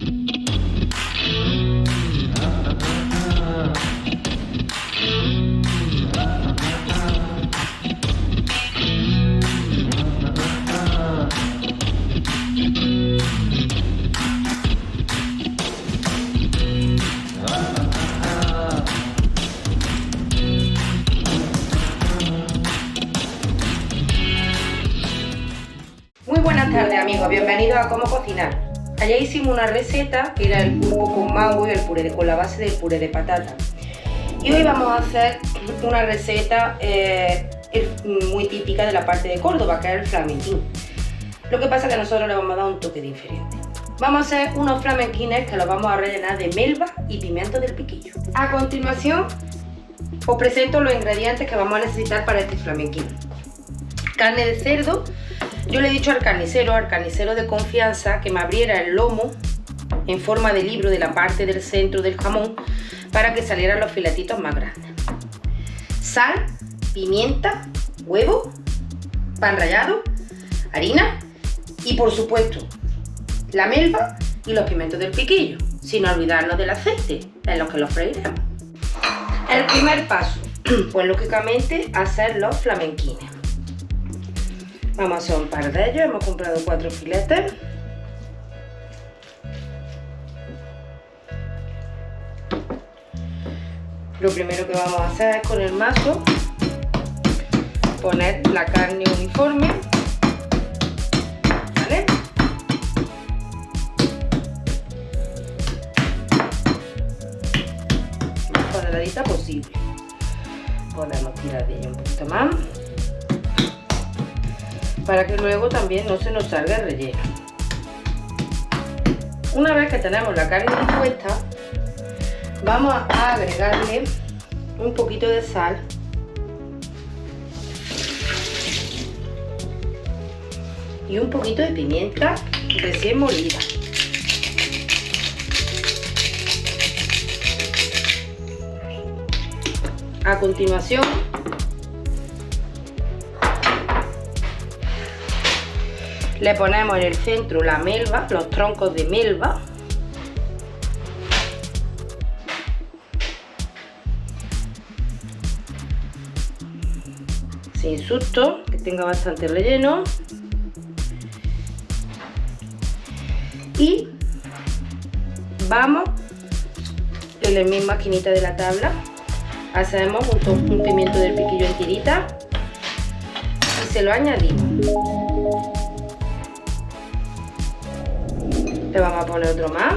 Muy buenas tardes amigos, bienvenidos a Cómo Cocinar. Ayer hicimos una receta que era el pulpo con mango y el puré con la base del puré de patata. Y hoy vamos a hacer una receta muy típica de la parte de Córdoba, que es el flamenquín. Lo que pasa es que nosotros le vamos a dar un toque diferente. Vamos a hacer unos flamenquines que los vamos a rellenar de melva y pimiento del piquillo. A continuación os presento los ingredientes que vamos a necesitar para este flamenquín. Carne de cerdo. Yo le he dicho al carnicero de confianza, que me abriera el lomo en forma de libro de la parte del centro del jamón para que salieran los filetitos más grandes. Sal, pimienta, huevo, pan rallado, harina y por supuesto la melva y los pimientos del piquillo, sin olvidarnos del aceite en los que los freiremos. El primer paso, pues lógicamente hacer los flamenquines. Vamos a hacer un par de ellos, hemos comprado 4 filetes. Lo primero que vamos a hacer es con el mazo poner la carne uniforme, ¿vale? Más cuadradita posible. Podemos tirar de ella un poquito más, para que luego también no se nos salga el relleno. Una vez que tenemos la carne dispuesta, vamos a agregarle un poquito de sal y un poquito de pimienta recién molida. A continuación le ponemos en el centro la melva, los troncos de melva. Sin susto, que tenga bastante relleno. Y vamos en la misma esquinita de la tabla, hacemos un pimiento del piquillo en tirita y se lo añadimos. Le vamos a poner otro más.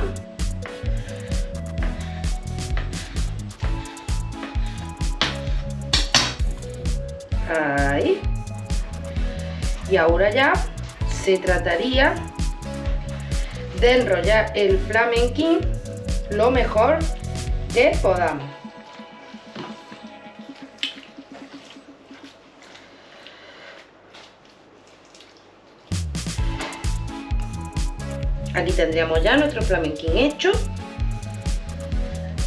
Ahí. Y ahora ya se trataría de enrollar el flamenquín lo mejor que podamos. Aquí tendríamos ya nuestro flamenquín hecho.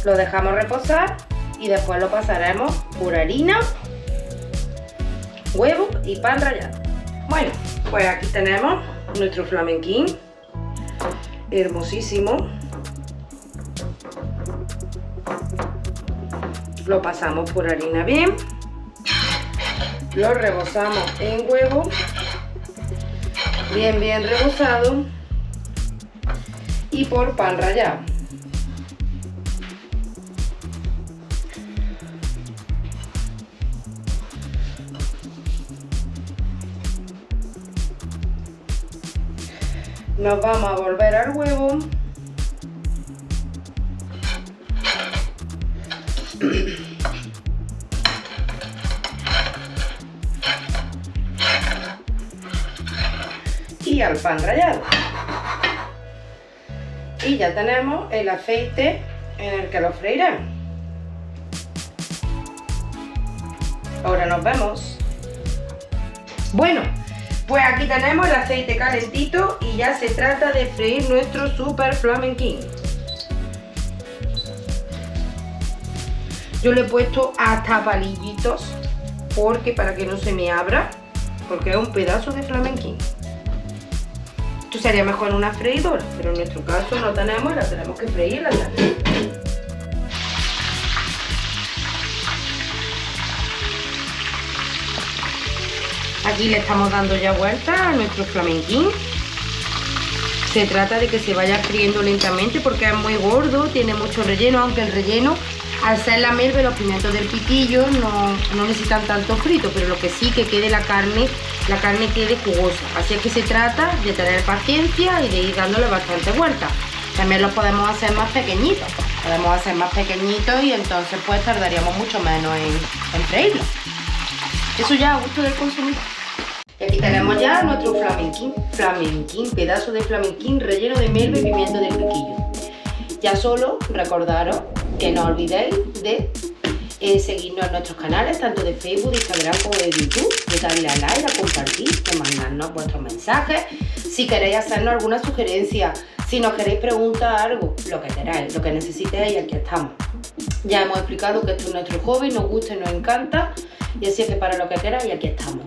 Lo dejamos reposar y después lo pasaremos por harina, huevo y pan rallado. Bueno, pues aquí tenemos nuestro flamenquín hermosísimo. Lo pasamos por harina bien, lo rebozamos en huevo, bien rebozado, y por pan rallado. Nos vamos a volver al huevo. Y al pan rallado. Y ya tenemos el aceite en el que lo freiremos. Ahora nos vemos. Bueno, pues aquí tenemos el aceite calentito y ya se trata de freír nuestro super flamenquín. Yo le he puesto hasta palillitos porque para que no se me abra, porque es un pedazo de flamenquín. Esto sería mejor en una freidora, pero en nuestro caso no tenemos y la tenemos que freír en la sartén. Aquí le estamos dando ya vuelta a nuestro flamenquín. Se trata de que se vaya friendo lentamente porque es muy gordo, tiene mucho relleno, aunque el relleno, al ser la melva y los pimientos del piquillo, no necesitan tanto frito, pero lo que sí que quede la carne quede jugosa. Así es que se trata de tener paciencia y de ir dándole bastante vuelta. También los podemos hacer más pequeñitos, y entonces pues tardaríamos mucho menos en freírlos. Eso ya a gusto del consumidor. Y aquí tenemos ya nuestro flamenquín, pedazo de flamenquín relleno de melva y pimiento del piquillo. Ya solo recordaros que no olvidéis de seguirnos en nuestros canales, tanto de Facebook, de Instagram como de YouTube, de darle a like, a compartir, de mandarnos vuestros mensajes. Si queréis hacernos alguna sugerencia, si nos queréis preguntar algo, lo que queráis, lo que necesitéis, aquí estamos. Ya hemos explicado que esto es nuestro hobby, nos gusta y nos encanta, y así es que para lo que queráis, aquí estamos.